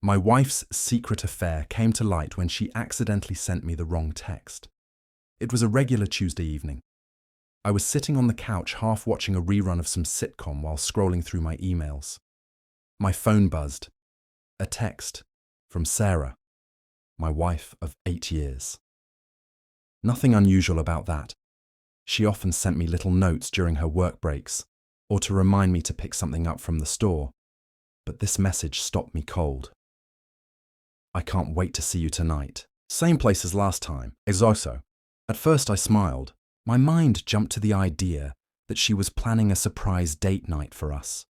My wife's secret affair came to light when she accidentally sent me the wrong text. It was a regular Tuesday evening. I was sitting on the couch half watching a rerun of some sitcom while scrolling through my emails. My phone buzzed. A text from Sarah, my wife of 8 years. Nothing unusual about that. She often sent me little notes during her work breaks, or to remind me to pick something up from the store. But this message stopped me cold. I can't wait to see you tonight. Same place as last time, Exoso. At first I smiled. My mind jumped to the idea that she was planning a surprise date night for us.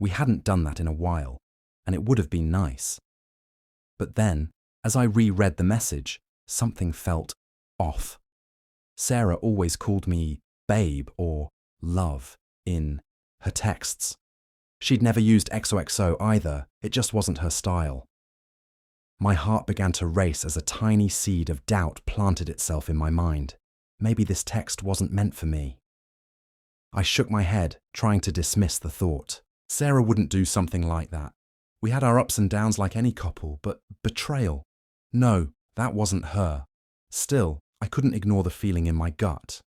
We hadn't done that in a while, and it would have been nice. But then, as I reread the message, something felt off. Sarah always called me babe or love in her texts. She'd never used XOXO either, it just wasn't her style. My heart began to race as a tiny seed of doubt planted itself in my mind. Maybe this text wasn't meant for me. I shook my head, trying to dismiss the thought. Sarah wouldn't do something like that. We had our ups and downs like any couple, but betrayal? No, that wasn't her. Still, I couldn't ignore the feeling in my gut.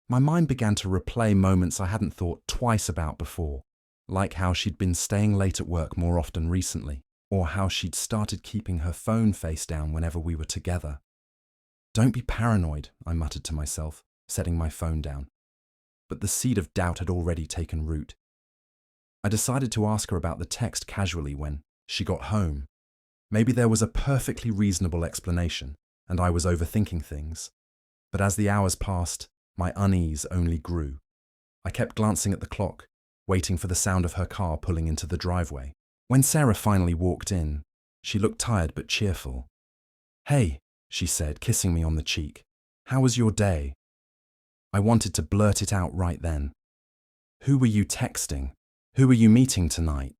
My mind began to replay moments I hadn't thought twice about before, like how she'd been staying late at work more often recently, or how she'd started keeping her phone face down whenever we were together. Don't be paranoid, I muttered to myself, setting my phone down. But the seed of doubt had already taken root. I decided to ask her about the text casually when she got home. Maybe there was a perfectly reasonable explanation, and I was overthinking things. But as the hours passed, my unease only grew. I kept glancing at the clock, waiting for the sound of her car pulling into the driveway. When Sarah finally walked in, she looked tired but cheerful. "Hey," she said, kissing me on the cheek. "How was your day?" I wanted to blurt it out right then. "Who were you texting? Who were you meeting tonight?"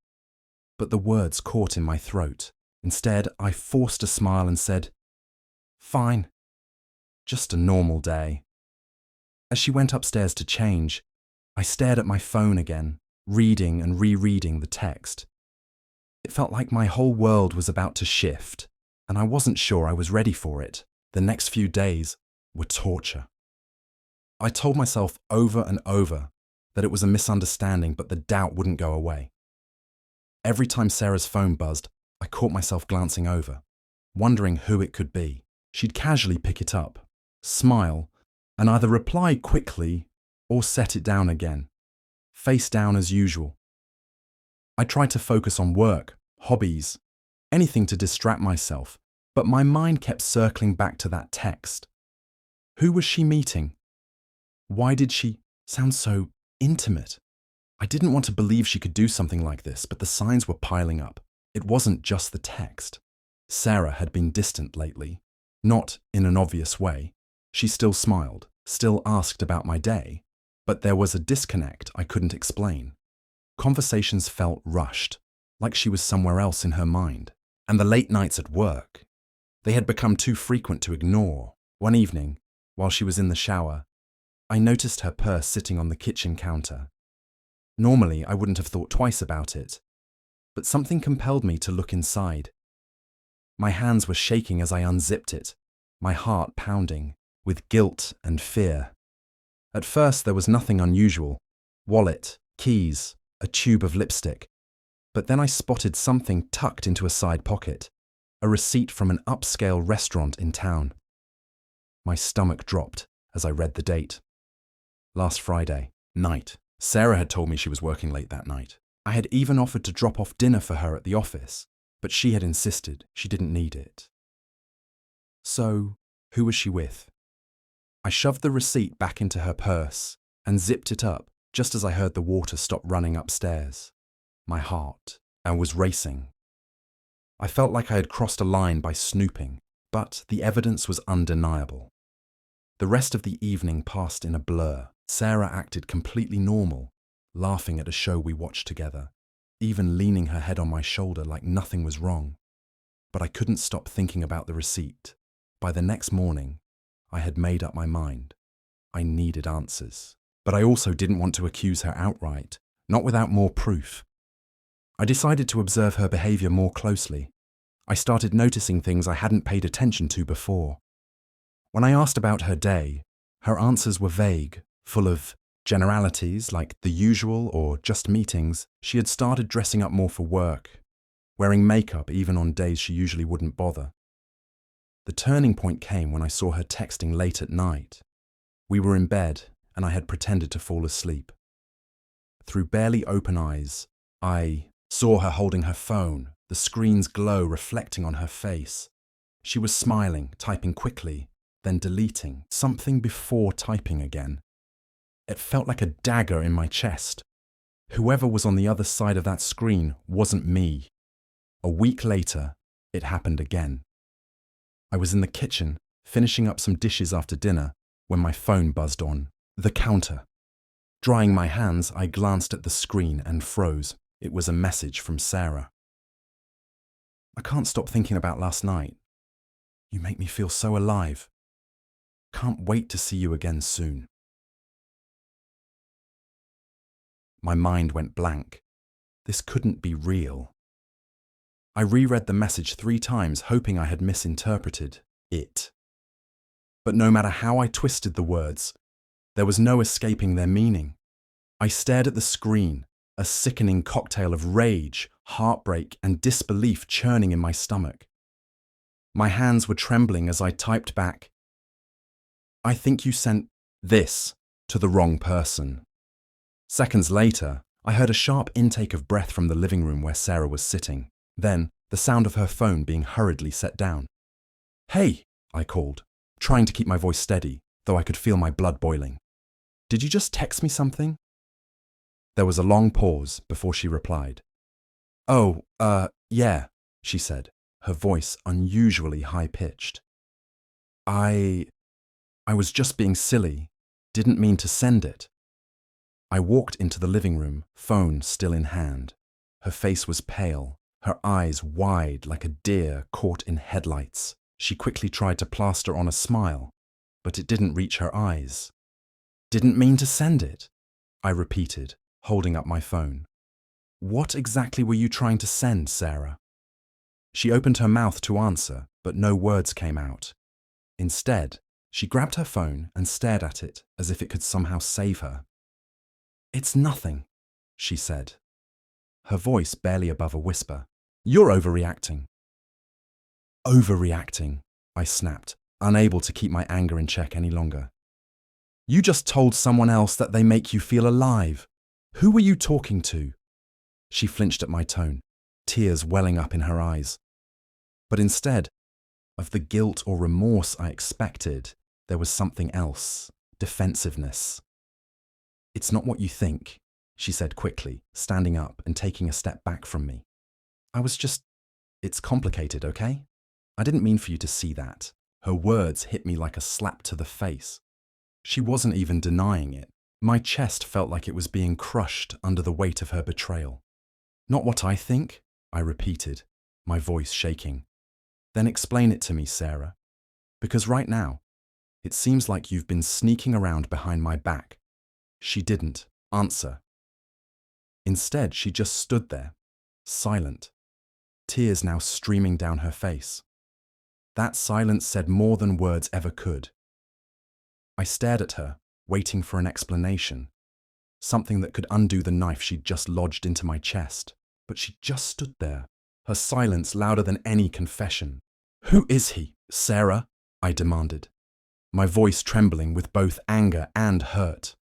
But the words caught in my throat. Instead, I forced a smile and said, "Fine. Just a normal day." As she went upstairs to change, I stared at my phone again, reading and rereading the text. It felt like my whole world was about to shift, and I wasn't sure I was ready for it. The next few days were torture. I told myself over and over that it was a misunderstanding, but the doubt wouldn't go away. Every time Sarah's phone buzzed, I caught myself glancing over, wondering who it could be. She'd casually pick it up, smile, and either reply quickly or set it down again, face down as usual. I tried to focus on work, hobbies, anything to distract myself, but my mind kept circling back to that text. Who was she meeting? Why did she sound so intimate? I didn't want to believe she could do something like this, but the signs were piling up. It wasn't just the text. Sarah had been distant lately, not in an obvious way. She still smiled, still asked about my day, but there was a disconnect I couldn't explain. Conversations felt rushed, like she was somewhere else in her mind. And the late nights at work, they had become too frequent to ignore. One evening, while she was in the shower, I noticed her purse sitting on the kitchen counter. Normally, I wouldn't have thought twice about it, but something compelled me to look inside. My hands were shaking as I unzipped it, my heart pounding, with guilt and fear. At first, there was nothing unusual: wallet, keys, a tube of lipstick. But then I spotted something tucked into a side pocket, a receipt from an upscale restaurant in town. My stomach dropped as I read the date. Last Friday night. Sarah had told me she was working late that night. I had even offered to drop off dinner for her at the office, but she had insisted she didn't need it. So, who was she with? I shoved the receipt back into her purse and zipped it up just as I heard the water stop running upstairs. My heart was racing. I felt like I had crossed a line by snooping, but the evidence was undeniable. The rest of the evening passed in a blur. Sarah acted completely normal, laughing at a show we watched together, even leaning her head on my shoulder like nothing was wrong. But I couldn't stop thinking about the receipt. By the next morning, I had made up my mind. I needed answers. But I also didn't want to accuse her outright, not without more proof. I decided to observe her behavior more closely. I started noticing things I hadn't paid attention to before. When I asked about her day, her answers were vague, full of generalities like the usual or just meetings. She had started dressing up more for work, wearing makeup even on days she usually wouldn't bother. The turning point came when I saw her texting late at night. We were in bed, and I had pretended to fall asleep. Through barely open eyes, I saw her holding her phone, the screen's glow reflecting on her face. She was smiling, typing quickly, then deleting, something before typing again. It felt like a dagger in my chest. Whoever was on the other side of that screen wasn't me. A week later, it happened again. I was in the kitchen, finishing up some dishes after dinner, when my phone buzzed on the counter. Drying my hands, I glanced at the screen and froze. It was a message from Sarah. I can't stop thinking about last night. You make me feel so alive. Can't wait to see you again soon. My mind went blank. This couldn't be real. I reread the message 3 times, hoping I had misinterpreted it. But no matter how I twisted the words, there was no escaping their meaning. I stared at the screen, a sickening cocktail of rage, heartbreak, and disbelief churning in my stomach. My hands were trembling as I typed back, "I think you sent this to the wrong person." Seconds later, I heard a sharp intake of breath from the living room where Sarah was sitting. Then, the sound of her phone being hurriedly set down. "Hey," I called, trying to keep my voice steady, though I could feel my blood boiling. "Did you just text me something?" There was a long pause before she replied. "Oh, yeah," she said, her voice unusually high-pitched. I was just being silly. Didn't mean to send it." I walked into the living room, phone still in hand. Her face was pale, her eyes wide like a deer caught in headlights. She quickly tried to plaster on a smile, but it didn't reach her eyes. "Didn't mean to send it," I repeated, holding up my phone. "What exactly were you trying to send, Sarah?" She opened her mouth to answer, but no words came out. Instead, she grabbed her phone and stared at it as if it could somehow save her. "It's nothing," she said, her voice barely above a whisper. "You're overreacting." "Overreacting," I snapped, unable to keep my anger in check any longer. "You just told someone else that they make you feel alive. Who were you talking to?" She flinched at my tone, tears welling up in her eyes. But instead of the guilt or remorse I expected, there was something else, defensiveness. "It's not what you think," she said quickly, standing up and taking a step back from me. It's complicated, okay? I didn't mean for you to see that." Her words hit me like a slap to the face. She wasn't even denying it. My chest felt like it was being crushed under the weight of her betrayal. "Not what I think," I repeated, my voice shaking. "Then explain it to me, Sarah. Because right now, it seems like you've been sneaking around behind my back." She didn't answer. Instead, she just stood there, silent, tears now streaming down her face. That silence said more than words ever could. I stared at her, waiting for an explanation, something that could undo the knife she'd just lodged into my chest. But she just stood there, her silence louder than any confession. "Who is he, Sarah?" I demanded, my voice trembling with both anger and hurt.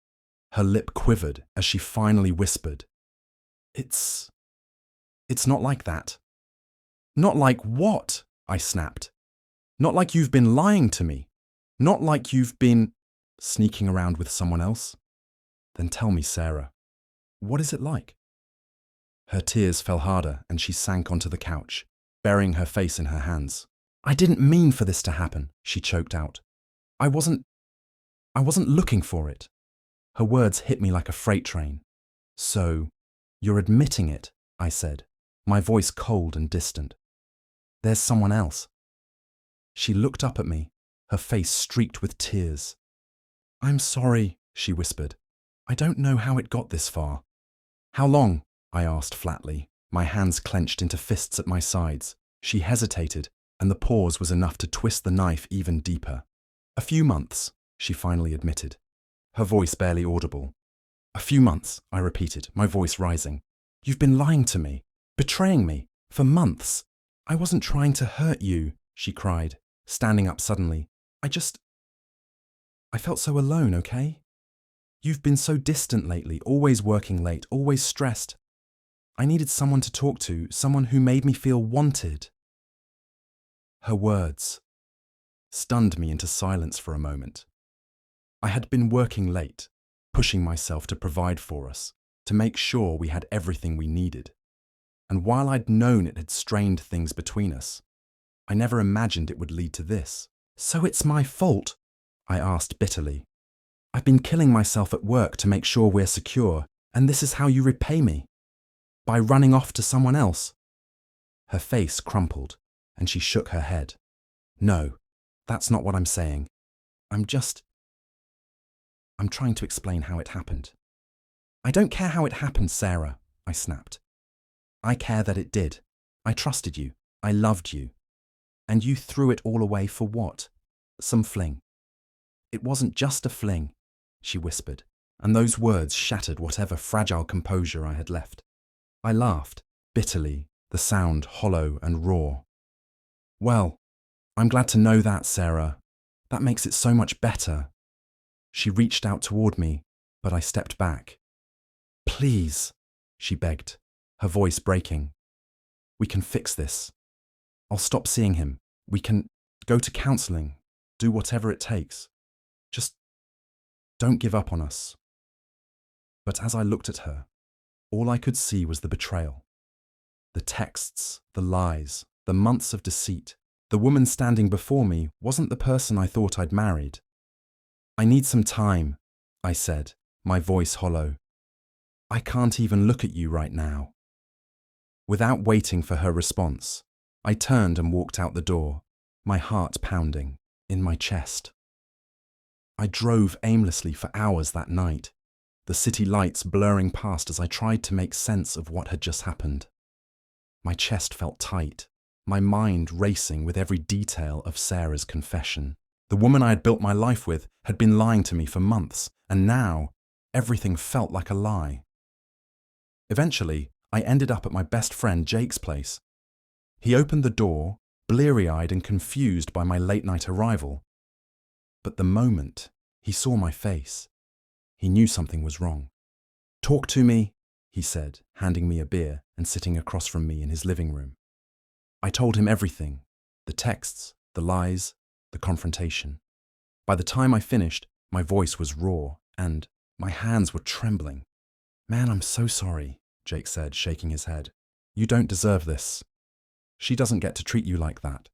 Her lip quivered as she finally whispered, It's not like that." "Not like what?" I snapped. "Not like you've been lying to me. Not like you've been sneaking around with someone else. Then tell me, Sarah, what is it like?" Her tears fell harder and she sank onto the couch, burying her face in her hands. "I didn't mean for this to happen," she choked out. I wasn't looking for it." Her words hit me like a freight train. "So, you're admitting it," I said, my voice cold and distant. "There's someone else." She looked up at me, her face streaked with tears. "I'm sorry," she whispered. "I don't know how it got this far." "How long?" I asked flatly, my hands clenched into fists at my sides. She hesitated, and the pause was enough to twist the knife even deeper. A few months, she finally admitted, her voice barely audible. A few months, I repeated, my voice rising. You've been lying to me, betraying me, for months. I wasn't trying to hurt you, she cried, standing up suddenly. I felt so alone, okay? You've been so distant lately, always working late, always stressed. I needed someone to talk to, someone who made me feel wanted. Her words stunned me into silence for a moment. I had been working late, pushing myself to provide for us, to make sure we had everything we needed. And while I'd known it had strained things between us, I never imagined it would lead to this. So it's my fault? I asked bitterly. I've been killing myself at work to make sure we're secure, and this is how you repay me? By running off to someone else? Her face crumpled, and she shook her head. No, that's not what I'm saying. I'm trying to explain how it happened. I don't care how it happened, Sarah, I snapped. I care that it did. I trusted you. I loved you. And you threw it all away for what? Some fling. It wasn't just a fling, she whispered, and those words shattered whatever fragile composure I had left. I laughed, bitterly, the sound hollow and raw. Well, I'm glad to know that, Sarah. That makes it so much better. She reached out toward me, but I stepped back. Please, she begged, her voice breaking. We can fix this. I'll stop seeing him. We can go to counseling, do whatever it takes. Just don't give up on us. But as I looked at her, all I could see was the betrayal. The texts, the lies, the months of deceit. The woman standing before me wasn't the person I thought I'd married. I need some time, I said, my voice hollow. I can't even look at you right now. Without waiting for her response, I turned and walked out the door, my heart pounding in my chest. I drove aimlessly for hours that night, the city lights blurring past as I tried to make sense of what had just happened. My chest felt tight, my mind racing with every detail of Sarah's confession. The woman I had built my life with had been lying to me for months, and now everything felt like a lie. Eventually, I ended up at my best friend Jake's place. He opened the door, bleary-eyed and confused by my late-night arrival. But the moment he saw my face, he knew something was wrong. Talk to me, he said, handing me a beer and sitting across from me in his living room. I told him everything, the texts, the lies, the confrontation. By the time I finished, my voice was raw and my hands were trembling. Man, I'm so sorry, Jake said, shaking his head. You don't deserve this. She doesn't get to treat you like that.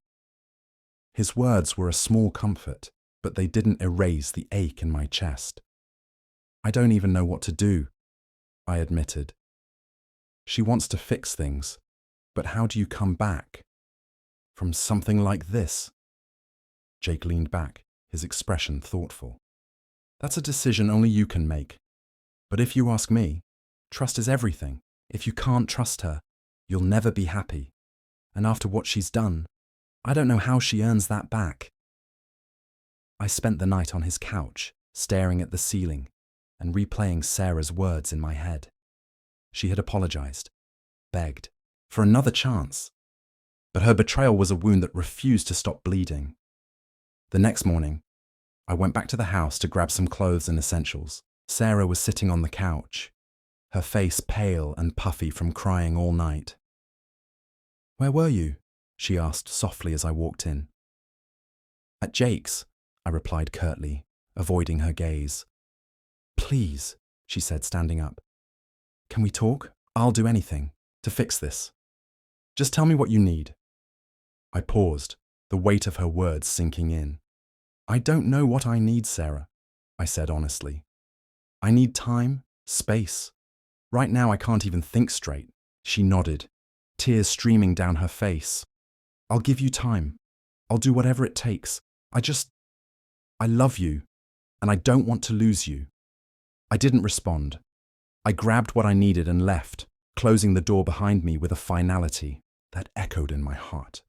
His words were a small comfort, but they didn't erase the ache in my chest. I don't even know what to do, I admitted. She wants to fix things, but how do you come back from something like this? Jake leaned back, his expression thoughtful. That's a decision only you can make. But if you ask me, trust is everything. If you can't trust her, you'll never be happy. And after what she's done, I don't know how she earns that back. I spent the night on his couch, staring at the ceiling and replaying Sarah's words in my head. She had apologized, begged, for another chance. But her betrayal was a wound that refused to stop bleeding. The next morning, I went back to the house to grab some clothes and essentials. Sarah was sitting on the couch, her face pale and puffy from crying all night. Where were you? She asked softly as I walked in. At Jake's, I replied curtly, avoiding her gaze. Please, she said, standing up. Can we talk? I'll do anything to fix this. Just tell me what you need. I paused, the weight of her words sinking in. I don't know what I need, Sarah, I said honestly. I need time, space. Right now I can't even think straight. She nodded, tears streaming down her face. I'll give you time. I'll do whatever it takes. I love you, and I don't want to lose you. I didn't respond. I grabbed what I needed and left, closing the door behind me with a finality. that echoed in my heart.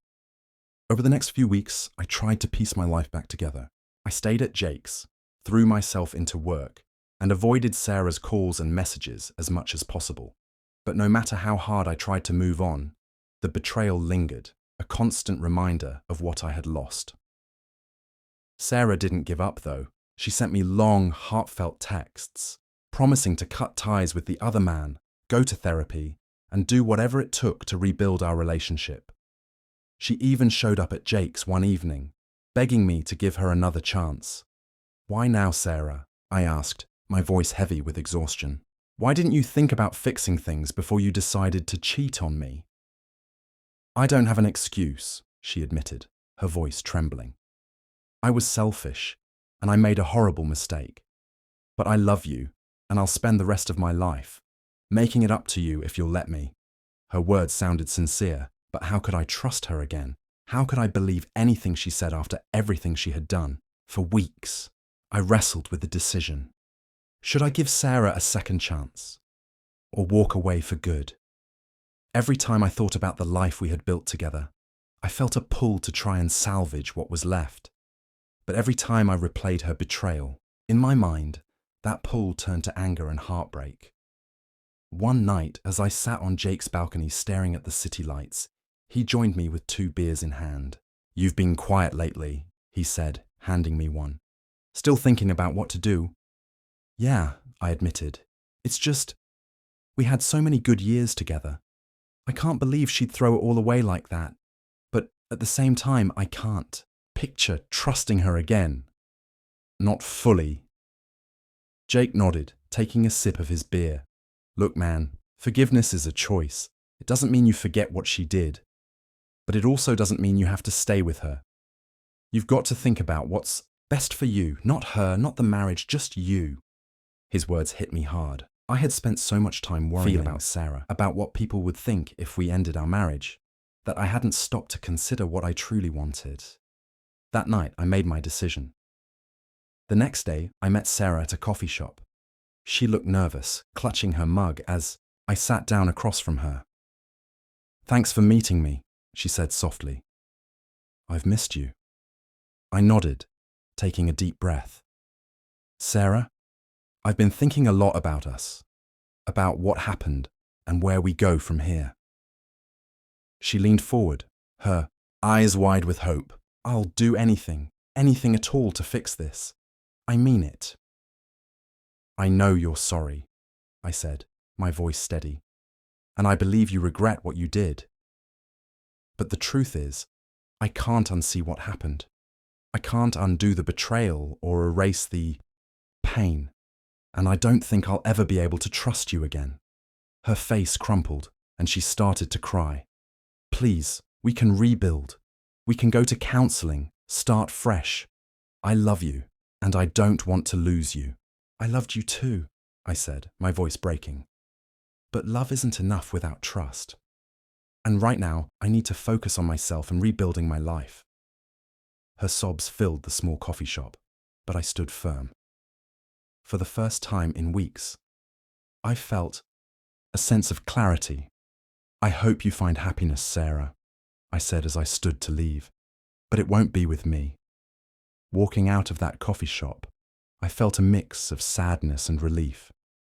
Over the next few weeks, I tried to piece my life back together. I stayed at Jake's, threw myself into work, and avoided Sarah's calls and messages as much as possible. But no matter how hard I tried to move on, the betrayal lingered, a constant reminder of what I had lost. Sarah didn't give up, though. She sent me long, heartfelt texts, promising to cut ties with the other man, go to therapy, and do whatever it took to rebuild our relationship. She even showed up at Jake's one evening, begging me to give her another chance. "Why now, Sarah?" I asked, my voice heavy with exhaustion. "Why didn't you think about fixing things before you decided to cheat on me?" "I don't have an excuse," she admitted, her voice trembling. "I was selfish, and I made a horrible mistake. But I love you, and I'll spend the rest of my life making it up to you if you'll let me." Her words sounded sincere, but how could I trust her again? How could I believe anything she said after everything she had done? For weeks, I wrestled with the decision. Should I give Sarah a second chance? Or walk away for good? Every time I thought about the life we had built together, I felt a pull to try and salvage what was left. But every time I replayed her betrayal, in my mind, that pull turned to anger and heartbreak. One night, as I sat on Jake's balcony staring at the city lights, he joined me with 2 beers in hand. "You've been quiet lately," he said, handing me one. "Still thinking about what to do?" "Yeah," I admitted. "It's just, we had so many good years together. I can't believe she'd throw it all away like that. But at the same time, I can't picture trusting her again." "Not fully." Jake nodded, taking a sip of his beer. "Look, man, forgiveness is a choice. It doesn't mean you forget what she did. But it also doesn't mean you have to stay with her. You've got to think about what's best for you, not her, not the marriage, just you." His words hit me hard. I had spent so much time worrying about Sarah, about what people would think if we ended our marriage, that I hadn't stopped to consider what I truly wanted. That night, I made my decision. The next day, I met Sarah at a coffee shop. She looked nervous, clutching her mug as I sat down across from her. "Thanks for meeting me," she said softly. "I've missed you." I nodded, taking a deep breath. "Sarah, I've been thinking a lot about us, about what happened and where we go from here." She leaned forward, her eyes wide with hope. "I'll do anything, anything at all to fix this. I mean it." "I know you're sorry," I said, my voice steady, "and I believe you regret what you did. But the truth is, I can't unsee what happened. I can't undo the betrayal or erase the pain, and I don't think I'll ever be able to trust you again." Her face crumpled, and she started to cry. "Please, we can rebuild. We can go to counseling, start fresh. I love you, and I don't want to lose you." "I loved you too," I said, my voice breaking. "But love isn't enough without trust. And right now, I need to focus on myself and rebuilding my life." Her sobs filled the small coffee shop, but I stood firm. For the first time in weeks, I felt a sense of clarity. "I hope you find happiness, Sarah," I said as I stood to leave, "but it won't be with me." Walking out of that coffee shop, I felt a mix of sadness and relief.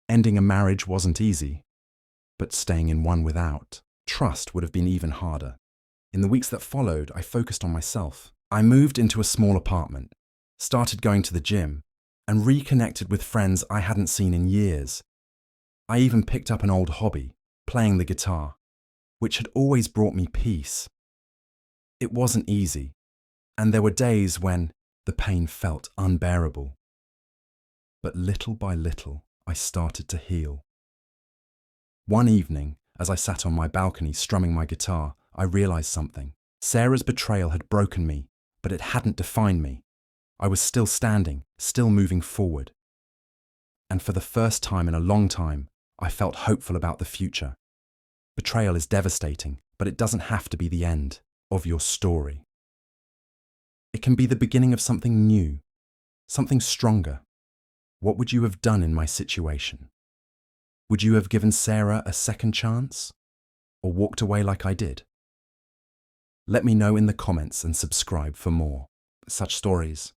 Ending a marriage wasn't easy, but staying in one without trust would have been even harder. In the weeks that followed, I focused on myself. I moved into a small apartment, started going to the gym, and reconnected with friends I hadn't seen in years. I even picked up an old hobby, playing the guitar, which had always brought me peace. It wasn't easy, and there were days when the pain felt unbearable. But little by little, I started to heal. One evening, as I sat on my balcony strumming my guitar, I realized something. Sarah's betrayal had broken me, but it hadn't defined me. I was still standing, still moving forward. And for the first time in a long time, I felt hopeful about the future. Betrayal is devastating, but it doesn't have to be the end of your story. It can be the beginning of something new, something stronger. What would you have done in my situation? Would you have given Sarah a second chance? Or walked away like I did? Let me know in the comments and subscribe for more such stories.